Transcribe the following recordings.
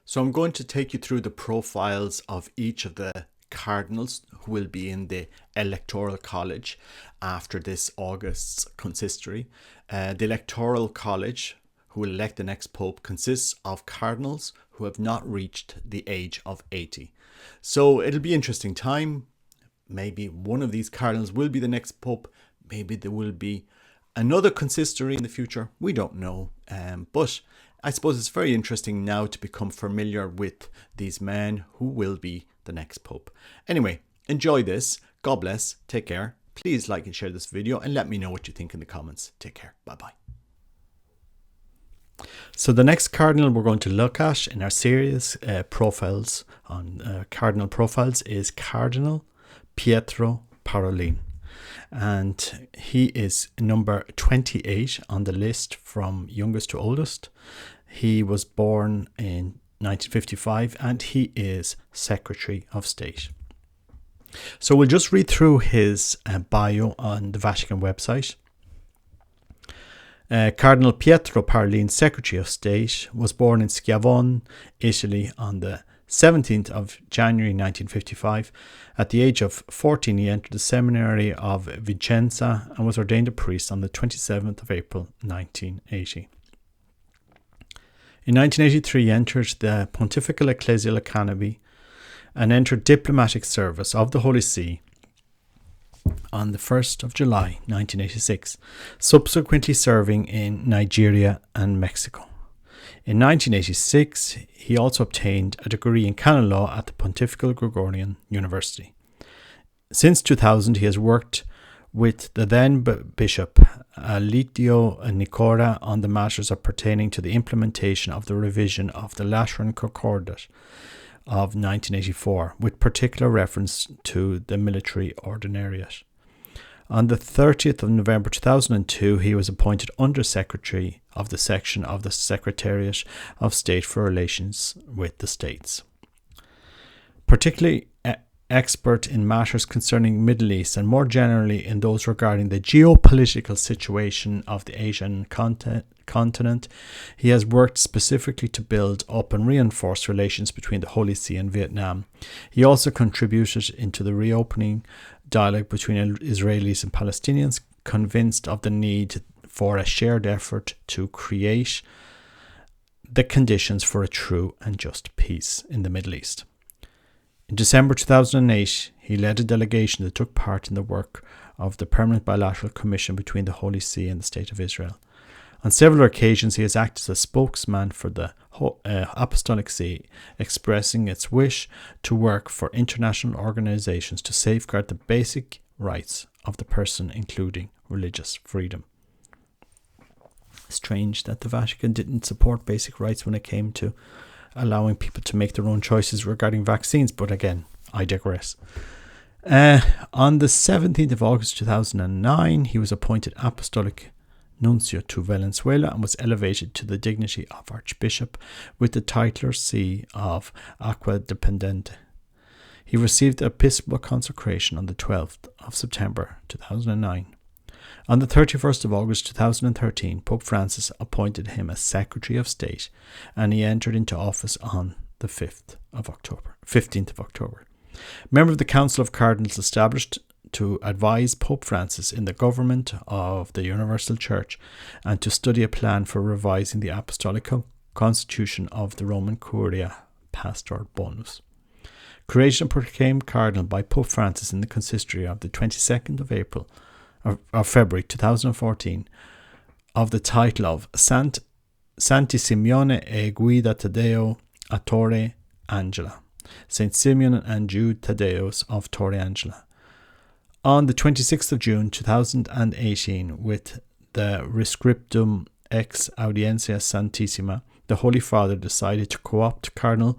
So I'm going to take you through the profiles of each of the cardinals who will be in the electoral college after this August's consistory. The electoral college who will elect the next pope consists of cardinals who have not reached the age of 80. So it'll be an interesting time. Maybe one of these cardinals will be the next pope. Maybe there will be another consistory in the future. We don't know. But I suppose it's very interesting now to become familiar with these men who will be the next pope. Anyway, enjoy this. God bless. Take care. Please like and share this video and let me know what you think in the comments. Take care. Bye-bye. So the next cardinal we're going to look at in our series profiles on cardinal profiles is Cardinal Pietro Parolin. And he is number 28 on the list from youngest to oldest. He was born in 1955 and he is Secretary of State. So we'll just read through his bio on the Vatican website. Cardinal Pietro Parolin, Secretary of State, was born in Schiavon, Italy on the 17th of January 1955. At the age of 14, he entered the seminary of Vicenza and was ordained a priest on the 27th of April 1980. In 1983, he entered the Pontifical Ecclesial Academy and entered diplomatic service of the Holy See on the 1st of July 1986, subsequently serving in Nigeria and Mexico. In 1986, he also obtained a degree in canon law at the Pontifical Gregorian University. Since 2000, he has worked with the then Bishop Alitio Nicora on the matters pertaining to the implementation of the revision of the Lateran Concordat of 1984, with particular reference to the military ordinariate. On the 30th of November 2002, he was appointed Under Secretary of the section of the Secretariat of State for Relations with the States. Particularly expert in matters concerning Middle East and more generally in those regarding the geopolitical situation of the Asian continent, he has worked specifically to build up and reinforce relations between the Holy See and Vietnam. He also contributed into the reopening dialogue between Israelis and Palestinians, convinced of the need for a shared effort to create the conditions for a true and just peace in the Middle East. In December 2008, he led a delegation that took part in the work of the Permanent Bilateral Commission between the Holy See and the State of Israel. On several occasions, he has acted as a spokesman for the Apostolic See, expressing its wish to work for international organizations to safeguard the basic rights of the person, including religious freedom. Strange that the Vatican didn't support basic rights when it came to allowing people to make their own choices regarding vaccines, but again, I digress. On the 17th of August 2009, he was appointed Apostolic Nuncio to Venezuela and was elevated to the dignity of Archbishop with the titular see of Aqua Dependente. He received episcopal consecration on the 12th of September 2009. On the 31st of August 2013, Pope Francis appointed him as Secretary of State and he entered into office on the 15th of October. Member of the Council of Cardinals established to advise Pope Francis in the government of the Universal Church and to study a plan for revising the Apostolic Constitution of the Roman Curia, Pastor Bonus. Created and proclaimed Cardinal by Pope Francis in the consistory of the 22nd of February 2014 of the title of Santi Simeone e Guida Taddeo a Torre Angela, Saint Simeon and Jude Thaddeus of Torre Angela. On the 26th of June 2018, with the Rescriptum ex Audiencia Santissima, the Holy Father decided to co-opt Cardinal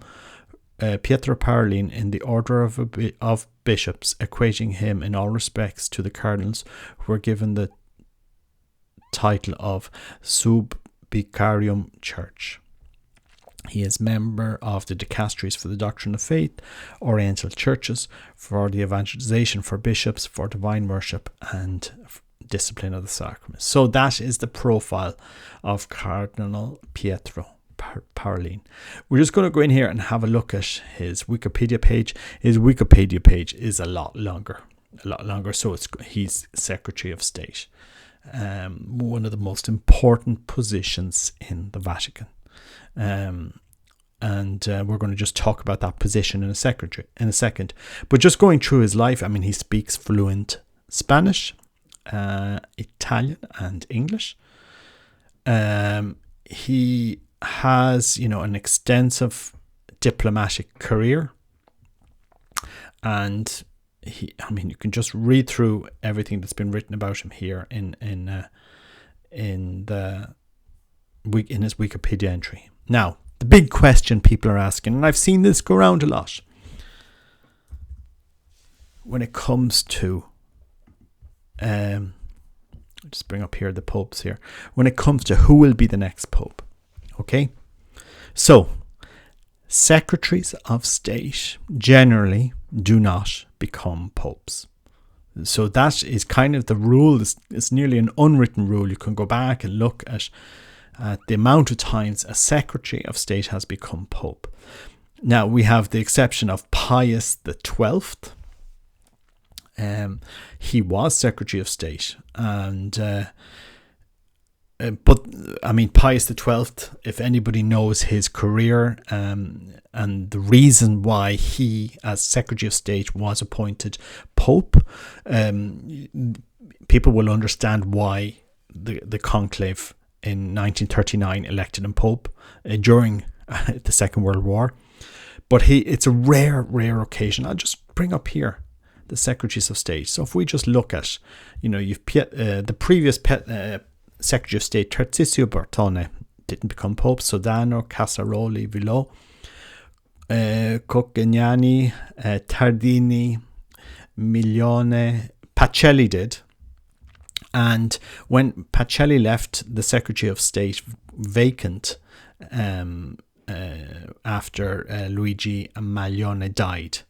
Pietro Parolin in the order of bishops, equating him in all respects to the cardinals who were given the title of Subvicarium Church. He is member of the dicasteries for the doctrine of faith, Oriental churches, for the evangelization for bishops, for divine worship, and discipline of the sacraments. So that is the profile of Cardinal Pietro Parolin. We're just going to go in here and have a look at his Wikipedia page. His Wikipedia page is a lot longer. So he's Secretary of State. One of the most important positions in the Vatican. And we're going to just talk about that position in a second. But just going through his life, I mean, he speaks fluent Spanish, Italian and English. He has, an extensive diplomatic career, and you can just read through everything that's been written about him here in his Wikipedia entry. Now, the big question people are asking, and I've seen this go around a lot, when it comes to just bring up here the popes here. When it comes to who will be the next pope, okay? So, secretaries of state generally do not become popes. So that is kind of the rule. It's nearly an unwritten rule. You can go back and look at the amount of times a secretary of state has become pope. Now, we have the exception of Pius XII. He was Secretary of State, and but I mean, Pius XII, if anybody knows his career and the reason why he, as Secretary of State, was appointed Pope, people will understand why the conclave in 1939 elected him Pope during the Second World War. But it's a rare occasion. I'll just bring up here the Secretaries of State. So if we just look at, you've the previous Secretary of State, Tarcisio Bertone, didn't become Pope. Sodano, Casaroli, Villot, Cocchignani, Tardini, Milione, Pacelli did. And when Pacelli left the Secretary of State vacant after Luigi Maglione died,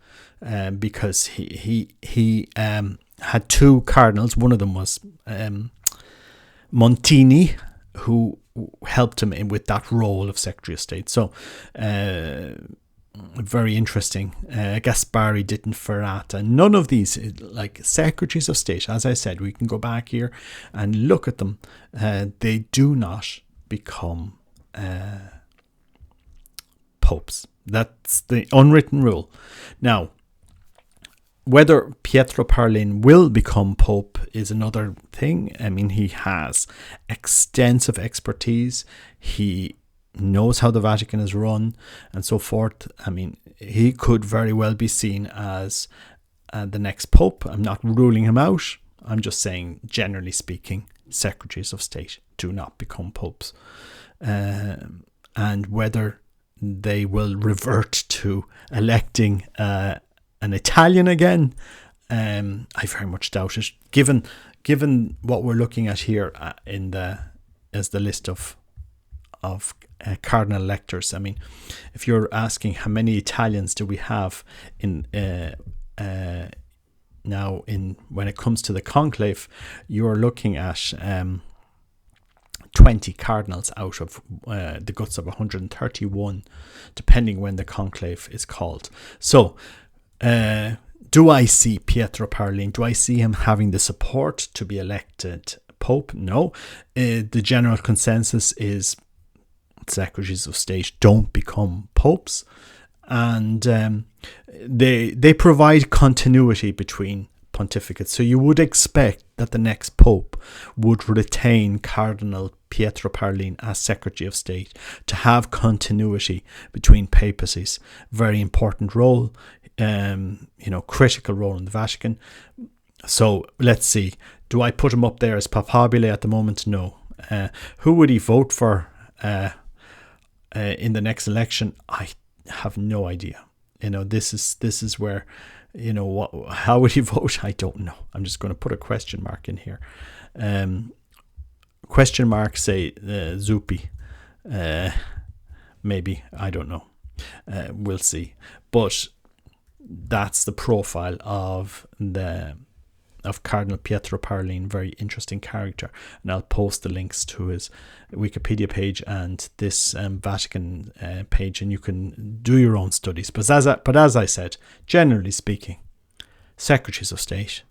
because he had two cardinals. One of them was Montini, who helped him with that role of Secretary of State. So very interesting. Gaspari didn't, Ferrata. None of these, like Secretaries of State, as I said, we can go back here and look at them. They do not become popes. That's the unwritten rule. Now, whether Pietro Parolin will become Pope is another thing. I mean, he has extensive expertise. He knows how the Vatican is run and so forth. I mean, he could very well be seen as the next Pope. I'm not ruling him out. I'm just saying, generally speaking, Secretaries of State do not become popes. And whether they will revert to electing an Italian again, I very much doubt it. Given what we're looking at here as the list of cardinal electors. I mean, if you're asking how many Italians do we have in now when it comes to the conclave, you're looking at 20 cardinals out of the guts of 131, depending when the conclave is called. So, do I see Pietro Parolin? Do I see him having the support to be elected Pope? No. The general consensus is Secretaries of State don't become popes, and they provide continuity between pontificates. So you would expect that the next pope would retain Cardinal Pietro Parolin as Secretary of State to have continuity between papacies. Very important role, critical role in the Vatican. So let's see. Do I put him up there as papabile at the moment? No. Who would he vote for in the next election? I have no idea. This is where, how would he vote? I don't know. I'm just going to put a question mark in here. Question mark, say Zuppi. Maybe, I don't know. We'll see. But that's the profile of the of Cardinal Pietro Parolin, very interesting character, and I'll post the links to his Wikipedia page and this Vatican page, and you can do your own studies. But as I said, generally speaking, secretaries of state,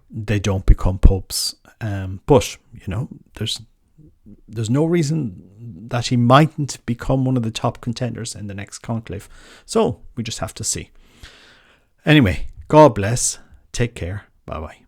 they don't become popes, but there's no reason that he mightn't become one of the top contenders in the next conclave. So we just have to see. Anyway, God bless. Take care. Bye bye.